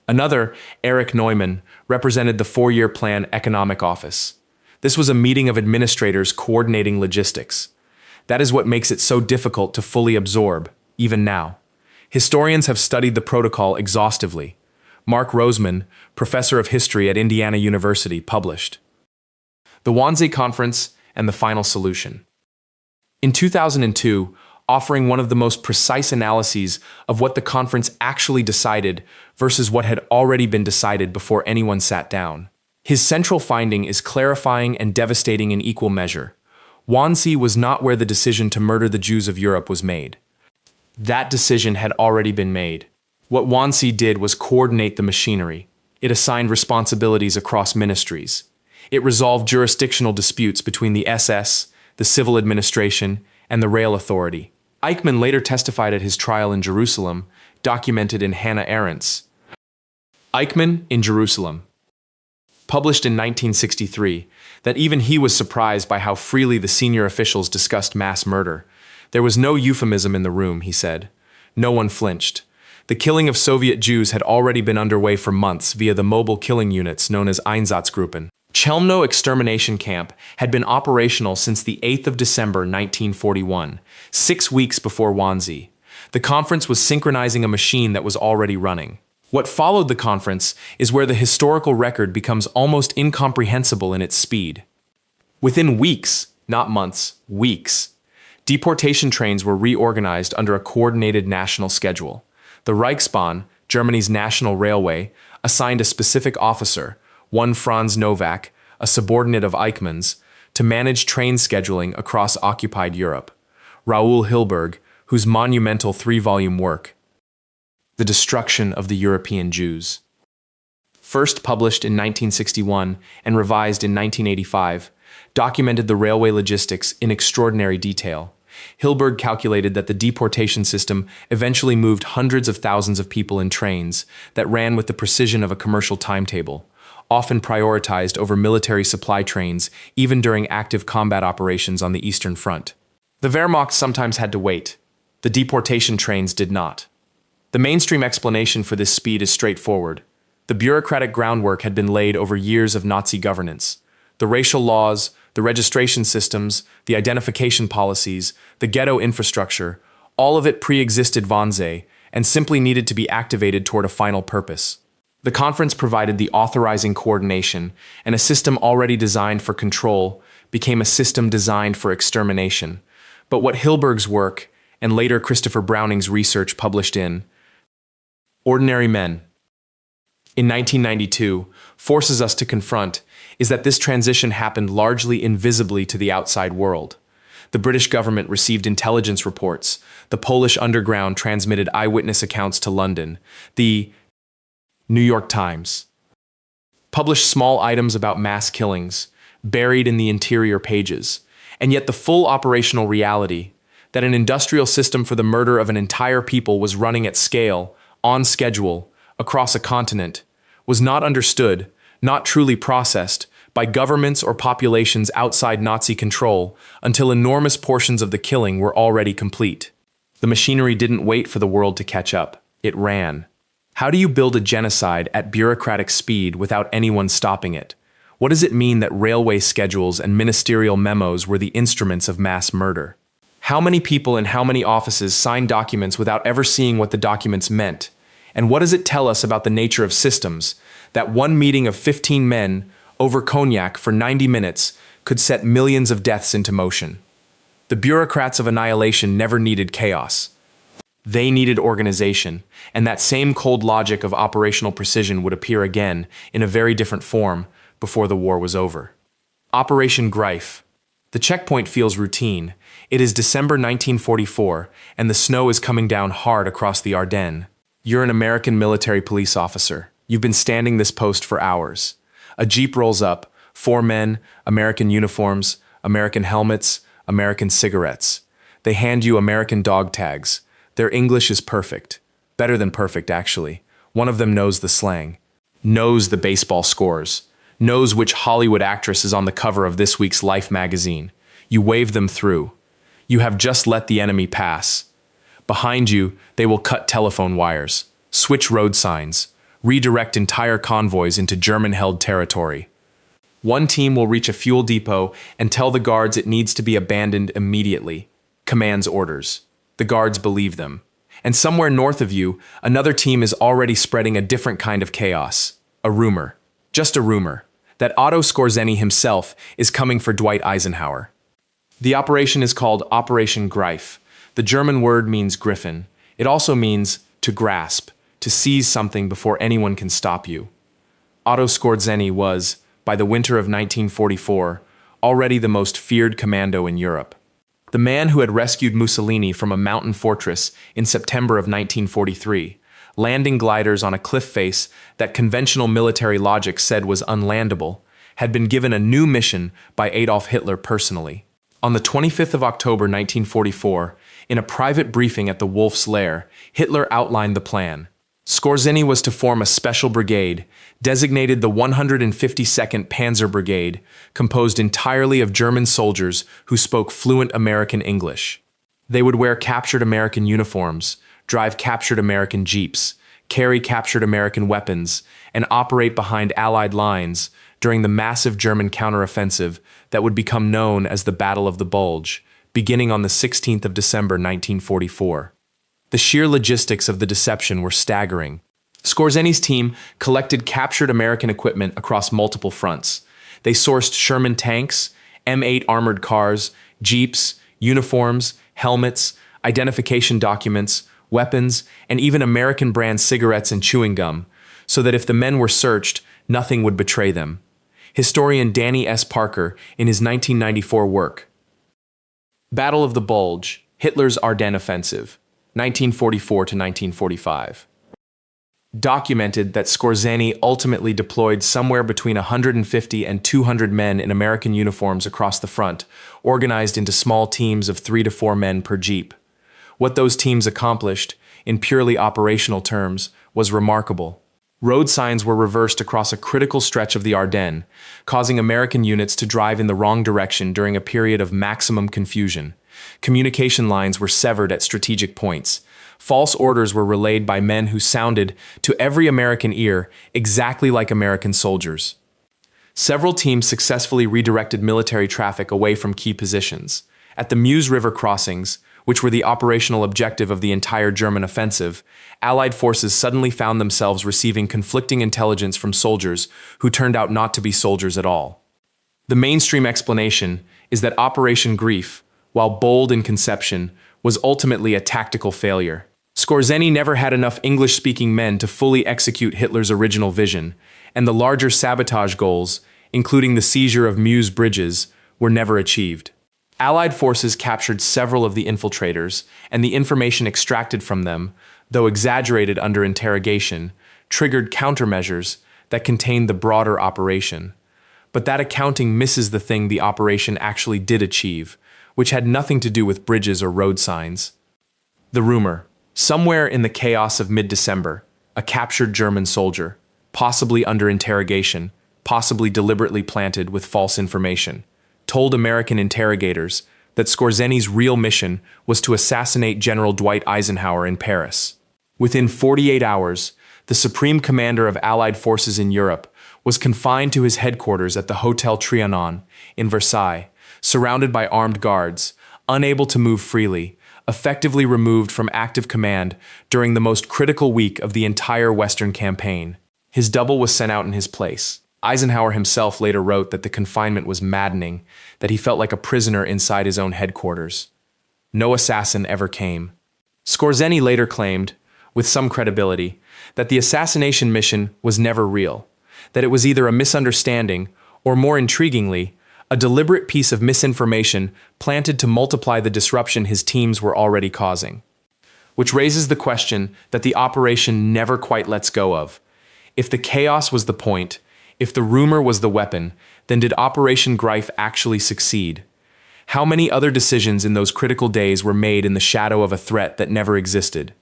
Another, Erich Neumann, represented the 4-year plan economic office. This was a meeting of administrators coordinating logistics. That is what makes it so difficult to fully absorb, even now. Historians have studied the protocol exhaustively. Mark Roseman, professor of history at Indiana University, published The Wannsee Conference and the Final Solution. In 2002, offering one of the most precise analyses of what the conference actually decided versus what had already been decided before anyone sat down. His central finding is clarifying and devastating in equal measure. Wannsee was not where the decision to murder the Jews of Europe was made. That decision had already been made. What Wannsee did was coordinate the machinery. It assigned responsibilities across ministries. It resolved jurisdictional disputes between the SS, the civil administration, and the rail authority. Eichmann later testified at his trial in Jerusalem, documented in Hannah Arendt's Eichmann in Jerusalem, published in 1963, that even he was surprised by how freely the senior officials discussed mass murder. There was no euphemism in the room, he said. No one flinched. The killing of Soviet Jews had already been underway for months via the mobile killing units known as Einsatzgruppen. Chelmno extermination camp had been operational since the 8th of December 1941, 6 weeks before Wannsee. The conference was synchronizing a machine that was already running. What followed the conference is where the historical record becomes almost incomprehensible in its speed. Within weeks, not months, weeks, deportation trains were reorganized under a coordinated national schedule. The Reichsbahn, Germany's national railway, assigned a specific officer, one Franz Novak, a subordinate of Eichmann's, to manage train scheduling across occupied Europe. Raoul Hilberg, whose monumental 3-volume work, The Destruction of the European Jews, first published in 1961 and revised in 1985, documented the railway logistics in extraordinary detail. Hilberg calculated that the deportation system eventually moved hundreds of thousands of people in trains that ran with the precision of a commercial timetable, often prioritized over military supply trains even during active combat operations on the Eastern Front. The Wehrmacht sometimes had to wait. The deportation trains did not. The mainstream explanation for this speed is straightforward. The bureaucratic groundwork had been laid over years of Nazi governance. The racial laws, the registration systems, the identification policies, the ghetto infrastructure, all of it pre-existed Wannsee and simply needed to be activated toward a final purpose. The conference provided the authorizing coordination, and a system already designed for control became a system designed for extermination. But what Hilberg's work, and later Christopher Browning's research published in Ordinary Men, in 1992, forces us to confront is that this transition happened largely invisibly to the outside world. The British government received intelligence reports, the Polish underground transmitted eyewitness accounts to London, the New York Times published small items about mass killings, buried in the interior pages, and yet the full operational reality, that an industrial system for the murder of an entire people was running at scale, on schedule, across a continent, was not understood, not truly processed, by governments or populations outside Nazi control until enormous portions of the killing were already complete. The machinery didn't wait for the world to catch up. It ran. How do you build a genocide at bureaucratic speed without anyone stopping it? What does it mean that railway schedules and ministerial memos were the instruments of mass murder? How many people in how many offices signed documents without ever seeing what the documents meant? And what does it tell us about the nature of systems, that one meeting of 15 men over cognac for 90 minutes could set millions of deaths into motion? The bureaucrats of annihilation never needed chaos. They needed organization, and that same cold logic of operational precision would appear again in a very different form before the war was over. Operation Greif. The checkpoint feels routine. It is December 1944, and the snow is coming down hard across the Ardennes. You're an American military police officer. You've been standing this post for hours. A jeep rolls up, 4 men, American uniforms, American helmets, American cigarettes. They hand you American dog tags. Their English is perfect. Better than perfect, actually. One of them knows the slang, knows the baseball scores, knows which Hollywood actress is on the cover of this week's Life magazine. You wave them through. You have just let the enemy pass. Behind you, they will cut telephone wires, switch road signs, redirect entire convoys into German-held territory. One team will reach a fuel depot and tell the guards it needs to be abandoned immediately. Commands orders. The guards believe them. And somewhere north of you, another team is already spreading a different kind of chaos. A rumor. Just a rumor. That Otto Skorzeny himself is coming for Dwight Eisenhower. The operation is called Operation Greif. The German word means griffin. It also means to grasp, to seize something before anyone can stop you. Otto Skorzeny was, by the winter of 1944, already the most feared commando in Europe. The man who had rescued Mussolini from a mountain fortress in September of 1943, landing gliders on a cliff face that conventional military logic said was unlandable, had been given a new mission by Adolf Hitler personally. On the 25th of October 1944, in a private briefing at the Wolf's Lair, Hitler outlined the plan. Skorzeny was to form a special brigade, designated the 152nd Panzer Brigade, composed entirely of German soldiers who spoke fluent American English. They would wear captured American uniforms, drive captured American jeeps, carry captured American weapons, and operate behind Allied lines during the massive German counteroffensive that would become known as the Battle of the Bulge, beginning on the 16th of December 1944. The sheer logistics of the deception were staggering. Skorzeny's team collected captured American equipment across multiple fronts. They sourced Sherman tanks, M8 armored cars, jeeps, uniforms, helmets, identification documents, weapons, and even American-brand cigarettes and chewing gum, so that if the men were searched, nothing would betray them. Historian Danny S. Parker, in his 1994 work, Battle of the Bulge, Hitler's Ardennes Offensive, 1944 to 1945. documented that Skorzeny ultimately deployed somewhere between 150 and 200 men in American uniforms across the front, organized into small teams of 3 to 4 men per jeep. What those teams accomplished, in purely operational terms, was remarkable. Road signs were reversed across a critical stretch of the Ardennes, causing American units to drive in the wrong direction during a period of maximum confusion. Communication lines were severed at strategic points. False orders were relayed by men who sounded, to every American ear, exactly like American soldiers. Several teams successfully redirected military traffic away from key positions. At the Meuse River crossings, which were the operational objective of the entire German offensive, Allied forces suddenly found themselves receiving conflicting intelligence from soldiers who turned out not to be soldiers at all. The mainstream explanation is that Operation Greif, while bold in conception, was ultimately a tactical failure. Skorzeny never had enough English-speaking men to fully execute Hitler's original vision, and the larger sabotage goals, including the seizure of Meuse bridges, were never achieved. Allied forces captured several of the infiltrators, and the information extracted from them, though exaggerated under interrogation, triggered countermeasures that contained the broader operation. But that accounting misses the thing the operation actually did achieve, which had nothing to do with bridges or road signs. The rumor. Somewhere in the chaos of mid-December, a captured German soldier, possibly under interrogation, possibly deliberately planted with false information, told American interrogators that Skorzeny's real mission was to assassinate General Dwight Eisenhower in Paris. Within 48 hours, the supreme commander of Allied forces in Europe was confined to his headquarters at the Hotel Trianon in Versailles, surrounded by armed guards, unable to move freely, effectively removed from active command during the most critical week of the entire Western campaign. His double was sent out in his place. Eisenhower himself later wrote that the confinement was maddening, that he felt like a prisoner inside his own headquarters. No assassin ever came. Skorzeny later claimed, with some credibility, that the assassination mission was never real, that it was either a misunderstanding or, more intriguingly, a deliberate piece of misinformation planted to multiply the disruption his teams were already causing. Which raises the question that the operation never quite lets go of. If the chaos was the point, if the rumor was the weapon, then did Operation Greif actually succeed? How many other decisions in those critical days were made in the shadow of a threat that never existed?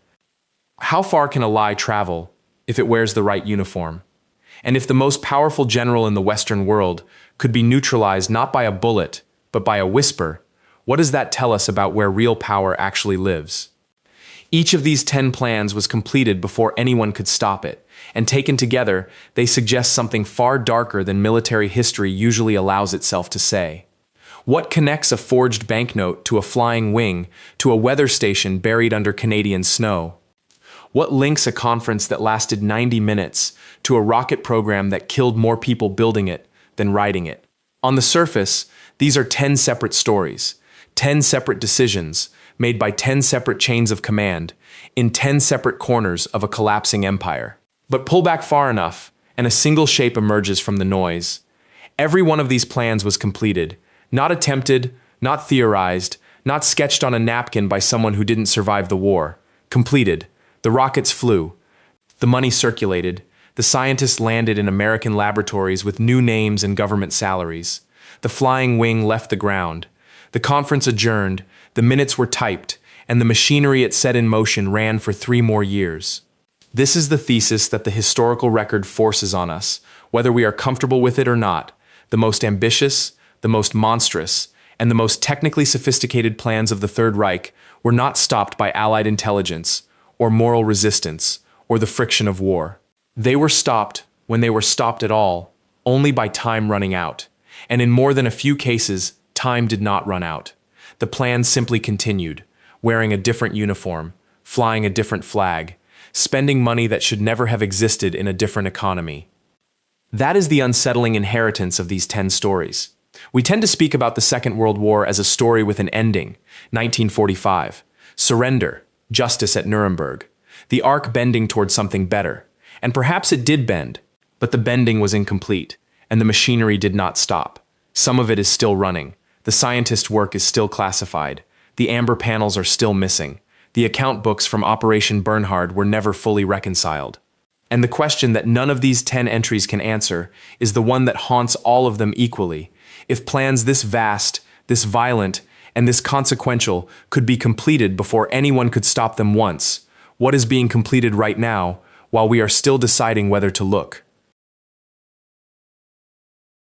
How far can a lie travel if it wears the right uniform? And if the most powerful general in the Western world could be neutralized not by a bullet, but by a whisper, what does that tell us about where real power actually lives? Each of these 10 plans was completed before anyone could stop it, and taken together, they suggest something far darker than military history usually allows itself to say. What connects a forged banknote to a flying wing to a weather station buried under Canadian snow? What links a conference that lasted 90 minutes to a rocket program that killed more people building it than riding it? On the surface, these are 10 separate stories, 10 separate decisions made by 10 separate chains of command in 10 separate corners of a collapsing empire. But pull back far enough, and a single shape emerges from the noise. Every one of these plans was completed, not attempted, not theorized, not sketched on a napkin by someone who didn't survive the war. Completed. The rockets flew. The money circulated. The scientists landed in American laboratories with new names and government salaries. The flying wing left the ground. The conference adjourned, the minutes were typed, and the machinery it set in motion ran for 3 more years. This is the thesis that the historical record forces on us, whether we are comfortable with it or not. The most ambitious, the most monstrous, and the most technically sophisticated plans of the Third Reich were not stopped by Allied intelligence, or moral resistance, or the friction of war. They were stopped, when they were stopped at all, only by time running out. And in more than a few cases, time did not run out. The plan simply continued, wearing a different uniform, flying a different flag, spending money that should never have existed in a different economy. That is the unsettling inheritance of these 10 stories. We tend to speak about the Second World War as a story with an ending, 1945, surrender, justice at Nuremberg, the arc bending towards something better. And perhaps it did bend, but the bending was incomplete, and the machinery did not stop. Some of it is still running. The scientist work is still classified. The amber panels are still missing. The account books from Operation Bernhard were never fully reconciled. And the question that none of these 10 entries can answer is the one that haunts all of them equally. If plans this vast, this violent, and this consequential could be completed before anyone could stop them once, what is being completed right now while we are still deciding whether to look?